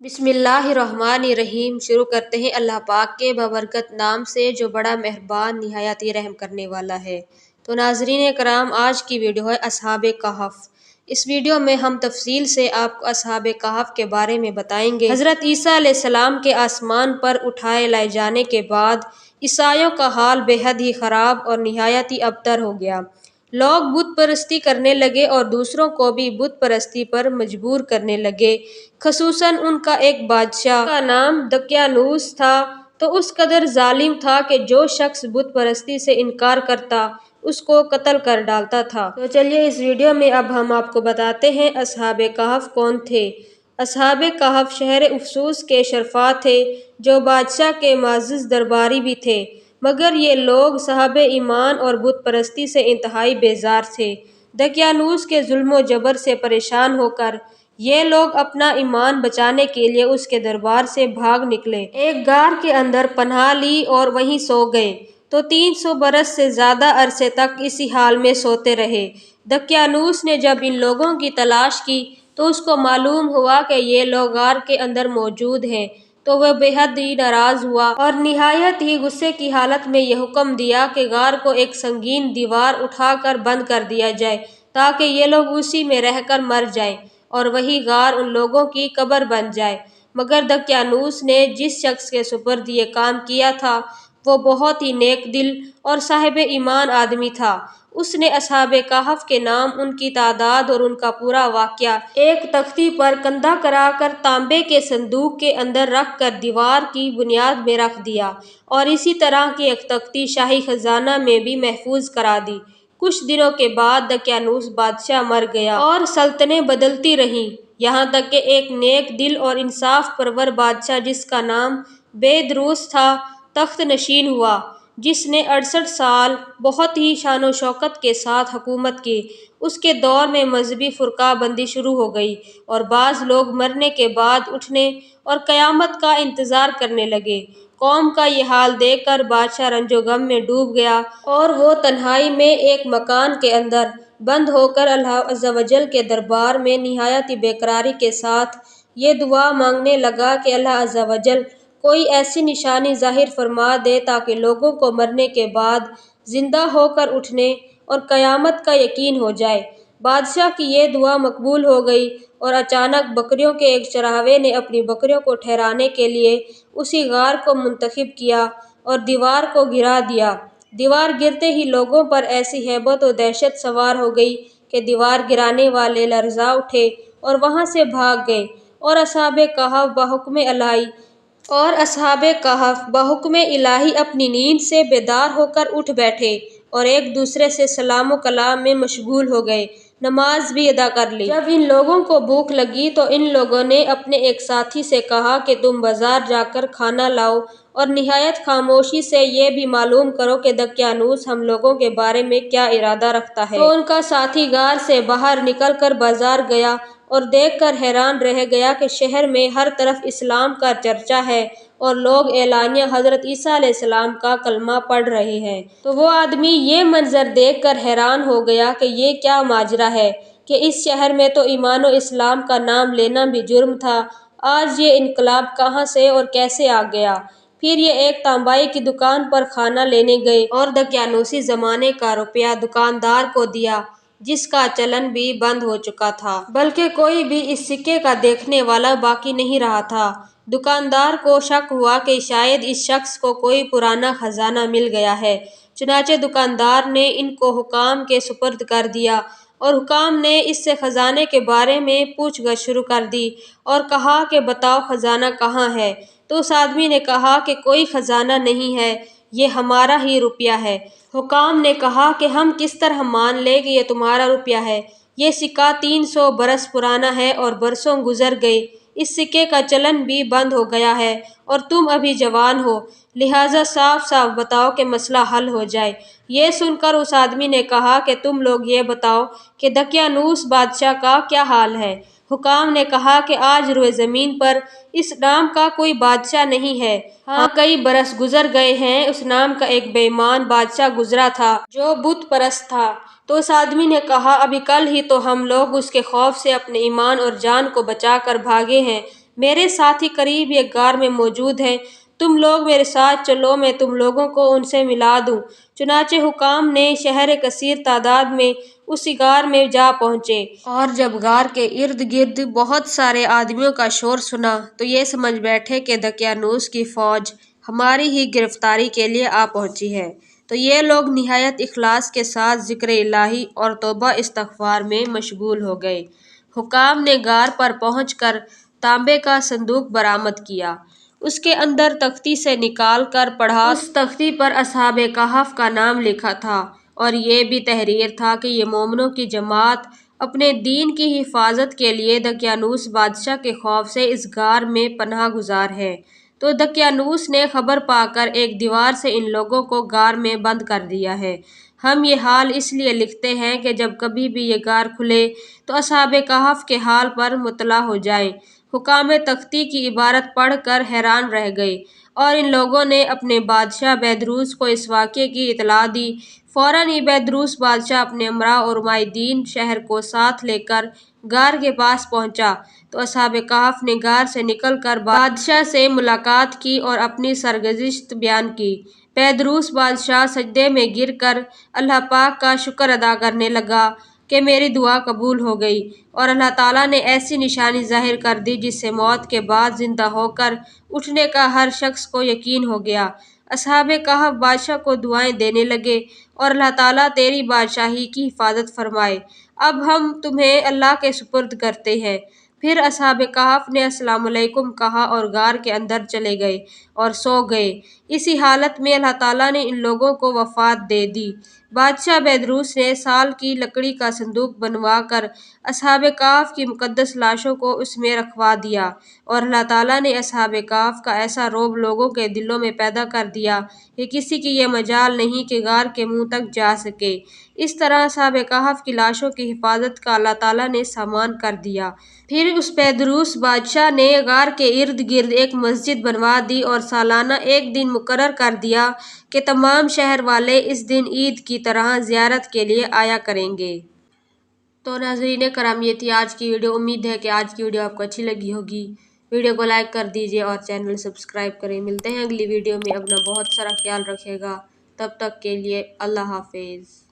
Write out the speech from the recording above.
بسم اللہ الرحمن الرحیم۔ شروع کرتے ہیں اللہ پاک کے بابرکت نام سے جو بڑا مہربان نہایت ہی رحم کرنے والا ہے۔ تو ناظرین کرام، آج کی ویڈیو ہے اصحاب کہف۔ اس ویڈیو میں ہم تفصیل سے آپ کو اصحاب کہف کے بارے میں بتائیں گے۔ حضرت عیسیٰ علیہ السلام کے آسمان پر اٹھائے لائے جانے کے بعد عیسائیوں کا حال بے حد ہی خراب اور نہایت ہی ابتر ہو گیا۔ لوگ بت پرستی کرنے لگے اور دوسروں کو بھی بت پرستی پر مجبور کرنے لگے۔ خصوصاً ان کا ایک بادشاہ کا نام دقیانوس تھا، تو اس قدر ظالم تھا کہ جو شخص بت پرستی سے انکار کرتا اس کو قتل کر ڈالتا تھا۔ تو چلیے اس ویڈیو میں اب ہم آپ کو بتاتے ہیں اصحاب کہف کون تھے۔ اصحاب کہف شہر افسوس کے شرفاء تھے جو بادشاہ کے معزز درباری بھی تھے، مگر یہ لوگ صاحب ایمان اور بت پرستی سے انتہائی بیزار تھے۔ دقیانوس کے ظلم و جبر سے پریشان ہو کر یہ لوگ اپنا ایمان بچانے کے لیے اس کے دربار سے بھاگ نکلے، ایک غار کے اندر پناہ لی اور وہیں سو گئے، تو 300 برس سے زیادہ عرصے تک اسی حال میں سوتے رہے۔ دقیانوس نے جب ان لوگوں کی تلاش کی تو اس کو معلوم ہوا کہ یہ لوگ غار کے اندر موجود ہیں، تو وہ بے حد ہی ناراض ہوا اور نہایت ہی غصے کی حالت میں یہ حکم دیا کہ غار کو ایک سنگین دیوار اٹھا کر بند کر دیا جائے تاکہ یہ لوگ اسی میں رہ کر مر جائیں اور وہی غار ان لوگوں کی قبر بن جائے۔ مگر دقیانوس نے جس شخص کے سپرد یہ کام کیا تھا وہ بہت ہی نیک دل اور صاحب ایمان آدمی تھا۔ اس نے اصحاب کہف کے نام، ان کی تعداد اور ان کا پورا واقعہ ایک تختی پر کندہ کرا کر تانبے کے صندوق کے اندر رکھ کر دیوار کی بنیاد میں رکھ دیا، اور اسی طرح کی ایک تختی شاہی خزانہ میں بھی محفوظ کرا دی۔ کچھ دنوں کے بعد دقیانوس بادشاہ مر گیا اور سلطنتیں بدلتی رہیں، یہاں تک کہ ایک نیک دل اور انصاف پرور بادشاہ جس کا نام بیدروس تھا تخت نشین ہوا، جس نے 68 سال بہت ہی شان و شوکت کے ساتھ حکومت کی۔ اس کے دور میں مذہبی فرقہ بندی شروع ہو گئی اور بعض لوگ مرنے کے بعد اٹھنے اور قیامت کا انتظار کرنے لگے۔ قوم کا یہ حال دیکھ کر بادشاہ رنج و غم میں ڈوب گیا اور وہ تنہائی میں ایک مکان کے اندر بند ہو کر اللہ عز و جل کے دربار میں نہایت ہی بے قراری کے ساتھ یہ دعا مانگنے لگا کہ اللہ عز و جل کوئی ایسی نشانی ظاہر فرما دے تاکہ لوگوں کو مرنے کے بعد زندہ ہو کر اٹھنے اور قیامت کا یقین ہو جائے۔ بادشاہ کی یہ دعا مقبول ہو گئی اور اچانک بکریوں کے ایک چراوے نے اپنی بکریوں کو ٹھہرانے کے لیے اسی غار کو منتخب کیا اور دیوار کو گرا دیا۔ دیوار گرتے ہی لوگوں پر ایسی ہیبت و دہشت سوار ہو گئی کہ دیوار گرانے والے لرزا اٹھے اور وہاں سے بھاگ گئے، اور اصحاب کہف بحکم الہی اپنی نیند سے بیدار ہو کر اٹھ بیٹھے اور ایک دوسرے سے سلام و کلام میں مشغول ہو گئے، نماز بھی ادا کر لی۔ جب ان لوگوں کو بھوک لگی تو ان لوگوں نے اپنے ایک ساتھی سے کہا کہ تم بازار جا کر کھانا لاؤ اور نہایت خاموشی سے یہ بھی معلوم کرو کہ دقیانوس ہم لوگوں کے بارے میں کیا ارادہ رکھتا ہے۔ تو ان کا ساتھی غار سے باہر نکل کر بازار گیا اور دیکھ کر حیران رہ گیا کہ شہر میں ہر طرف اسلام کا چرچا ہے اور لوگ اعلانیہ حضرت عیسیٰ علیہ السلام کا کلمہ پڑھ رہے ہیں۔ تو وہ آدمی یہ منظر دیکھ کر حیران ہو گیا کہ یہ کیا ماجرا ہے کہ اس شہر میں تو ایمان و اسلام کا نام لینا بھی جرم تھا، آج یہ انقلاب کہاں سے اور کیسے آ گیا۔ پھر یہ ایک تانبائی کی دکان پر کھانا لینے گئے اور دقیانوسی زمانے کا روپیہ دکاندار کو دیا جس کا چلن بھی بند ہو چکا تھا، بلکہ کوئی بھی اس سکے کا دیکھنے والا باقی نہیں رہا تھا۔ دکاندار کو شک ہوا کہ شاید اس شخص کو کوئی پرانا خزانہ مل گیا ہے، چنانچہ دکاندار نے ان کو حکام کے سپرد کر دیا اور حکام نے اس سے خزانے کے بارے میں پوچھ گچھ شروع کر دی اور کہا کہ بتاؤ خزانہ کہاں ہے۔ تو اس آدمی نے کہا کہ کوئی خزانہ نہیں ہے، یہ ہمارا ہی روپیہ ہے۔ حکام نے کہا کہ ہم کس طرح مان لیں کہ یہ تمہارا روپیہ ہے، یہ سکہ 300 برس پرانا ہے اور برسوں گزر گئے، اس سکے کا چلن بھی بند ہو گیا ہے اور تم ابھی جوان ہو، لہٰذا صاف صاف بتاؤ کہ مسئلہ حل ہو جائے۔ یہ سن کر اس آدمی نے کہا کہ تم لوگ یہ بتاؤ کہ دقیانوس بادشاہ کا کیا حال ہے۔ حکام نے کہا کہ آج روئے زمین پر اس نام کا کوئی بادشاہ نہیں ہے، ہاں کئی برس گزر گئے ہیں، اس نام کا ایک بے ایمان بادشاہ گزرا تھا جو بت پرست تھا۔ تو اس آدمی نے کہا ابھی کل ہی تو ہم لوگ اس کے خوف سے اپنے ایمان اور جان کو بچا کر بھاگے ہیں، میرے ساتھی قریب ایک غار میں موجود ہیں، تم لوگ میرے ساتھ چلو، میں تم لوگوں کو ان سے ملا دوں۔ چنانچہ حکام نے شہر کثیر تعداد میں اسی غار میں جا پہنچے، اور جب غار کے ارد گرد بہت سارے آدمیوں کا شور سنا تو یہ سمجھ بیٹھے کہ دقیانوس کی فوج ہماری ہی گرفتاری کے لیے آ پہنچی ہے۔ تو یہ لوگ نہایت اخلاص کے ساتھ ذکر الہی اور توبہ استغفار میں مشغول ہو گئے۔ حکام نے غار پر پہنچ کر تانبے کا صندوق برآمد کیا، اس کے اندر تختی سے نکال کر پڑھا۔ اس تختی پر اصحاب کہف کا نام لکھا تھا، اور یہ بھی تحریر تھا کہ یہ مومنوں کی جماعت اپنے دین کی حفاظت کے لیے دقیانوس بادشاہ کے خوف سے اس غار میں پناہ گزار ہے۔ تو دقیانوس نے خبر پا کر ایک دیوار سے ان لوگوں کو غار میں بند کر دیا ہے۔ ہم یہ حال اس لیے لکھتے ہیں کہ جب کبھی بھی یہ غار کھلے تو اصحاب کہف کے حال پر مطلع ہو جائیں۔ حکام تختی کی عبارت پڑھ کر حیران رہ گئے، اور ان لوگوں نے اپنے بادشاہ بیدروس کو اس واقعے کی اطلاع دی۔ فوراً ہی بیدروس بادشاہ اپنے امراء اور معاہدین شہر کو ساتھ لے کر غار کے پاس پہنچا۔ تو اصحاب کہف نے غار سے نکل کر بادشاہ سے ملاقات کی اور اپنی سرگزشت بیان کی۔ بیدروس بادشاہ سجدے میں گر کر اللہ پاک کا شکر ادا کرنے لگا کہ میری دعا قبول ہو گئی، اور اللہ تعالیٰ نے ایسی نشانی ظاہر کر دی جس سے موت کے بعد زندہ ہو کر اٹھنے کا ہر شخص کو یقین ہو گیا۔ اصحاب کہف بادشاہ کو دعائیں دینے لگے، اور اللہ تعالیٰ تیری بادشاہی کی حفاظت فرمائے، اب ہم تمہیں اللہ کے سپرد کرتے ہیں۔ پھر اصحاب کہف نے السلام علیکم کہا اور غار کے اندر چلے گئے اور سو گئے۔ اسی حالت میں اللہ تعالیٰ نے ان لوگوں کو وفات دے دی۔ بادشاہ بیدروس نے سال کی لکڑی کا صندوق بنوا کر اصحاب کہف کی مقدس لاشوں کو اس میں رکھوا دیا، اور اللہ تعالیٰ نے اصحاب کہف کا ایسا رعب لوگوں کے دلوں میں پیدا کر دیا کہ کسی کی یہ مجال نہیں کہ غار کے منہ تک جا سکے۔ اس طرح اصحاب کہف کی لاشوں کی حفاظت کا اللہ تعالیٰ نے سامان کر دیا۔ پھر اس بیدروس بادشاہ نے غار کے ارد گرد ایک مسجد بنوا دی اور سالانہ ایک دن مقرر کر دیا کہ تمام شہر والے اس دن عید کی طرح زیارت کے لیے آیا کریں گے۔ تو ناظرین کرام، یہ تھی آج کی ویڈیو۔ امید ہے کہ آج کی ویڈیو آپ کو اچھی لگی ہوگی۔ ویڈیو کو لائک کر دیجیے اور چینل سبسکرائب کریں۔ ملتے ہیں اگلی ویڈیو میں، اپنا بہت سارا خیال رکھیے گا، تب تک کے لیے اللہ حافظ۔